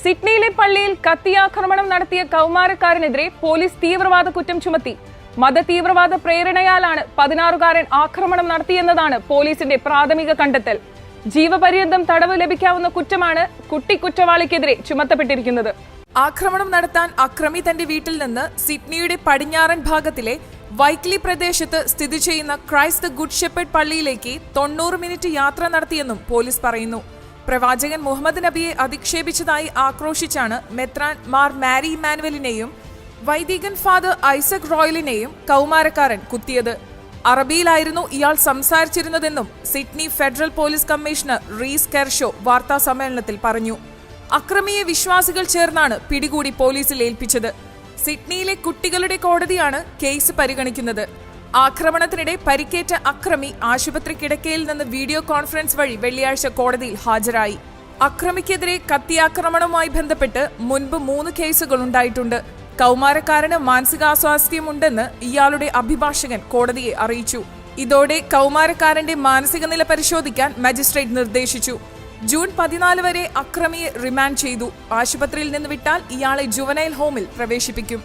സിഡ്നിയിലെ പള്ളിയിൽ കത്തിയാക്രമണം നടത്തിയ കൗമാരക്കാരനെതിരെ പോലീസ് തീവ്രവാദ കുറ്റം ചുമത്തി. മതതീവ്രവാദ പ്രേരണയാലാണ് 16-കാരൻ ആക്രമണം നടത്തിയെന്നതാണ് പോലീസിന്റെ പ്രാഥമിക കണ്ടെത്തൽ. ജീവപര്യന്തം തടവ് ലഭിക്കാവുന്ന കുറ്റമാണ് കുട്ടി കുറ്റവാളിക്കെതിരെ ചുമത്തപ്പെട്ടിരിക്കുന്നത്. ആക്രമണം നടത്താൻ അക്രമി തന്റെ വീട്ടിൽ നിന്ന് സിഡ്നിയുടെ പടിഞ്ഞാറൻ ഭാഗത്തിലെ വൈക്ലി പ്രദേശത്ത് സ്ഥിതി ചെയ്യുന്ന ക്രൈസ്റ്റ് ദ ഗുഡ് ഷെപ്പേർഡ് പള്ളിയിലേക്ക് 90 മിനിറ്റ് യാത്ര നടത്തിയെന്നും പോലീസ് പറയുന്നു. പ്രവാചകൻ മുഹമ്മദ് നബിയെ അധിക്ഷേപിച്ചതായി ആക്രോശിച്ചാണ് മെത്രാൻ മാർ മാരി ഇമ്മാനുവലിനെയും വൈദികൻ ഫാദർ ഐസക് റോയലിനെയും കൗമാരക്കാരൻ കുത്തിയത്. അറബിയിലായിരുന്നു ഇയാൾ സംസാരിച്ചിരുന്നതെന്നും സിഡ്നി ഫെഡറൽ പോലീസ് കമ്മീഷണർ റീസ് കെർഷോ വാർത്താ സമ്മേളനത്തിൽ പറഞ്ഞു. അക്രമിയെ വിശ്വാസികൾ ചേർന്നാണ് പിടികൂടി പോലീസിൽ ഏൽപ്പിച്ചത്. സിഡ്നിയിലെ കുട്ടികളുടെ കോടതിയാണ് കേസ് പരിഗണിക്കുന്നത്. ആക്രമണത്തിനിടെ പരിക്കേറ്റ അക്രമി ആശുപത്രി കിടക്കയിൽ നിന്ന് വീഡിയോ കോൺഫറൻസ് വഴി വെള്ളിയാഴ്ച കോടതിയിൽ ഹാജരായി. അക്രമിക്കെതിരെ കത്തിയാക്രമണവുമായി ബന്ധപ്പെട്ട് മുൻപ് 3 കേസുകൾ ഉണ്ടായിട്ടുണ്ട്. കൗമാരക്കാരന് മാനസികാസ്വാസ്ഥ്യമുണ്ടെന്ന് ഇയാളുടെ അഭിഭാഷകൻ കോടതിയെ അറിയിച്ചു. ഇതോടെ കൗമാരക്കാരന്റെ മാനസിക നില പരിശോധിക്കാൻ മജിസ്ട്രേറ്റ് നിർദ്ദേശിച്ചു. ജൂൺ 14 വരെ അക്രമിയെ റിമാൻഡ് ചെയ്തു. ആശുപത്രിയിൽ നിന്ന് വിട്ടാൽ ഇയാളെ ജുവനൈൽ ഹോമിൽ പ്രവേശിപ്പിക്കും.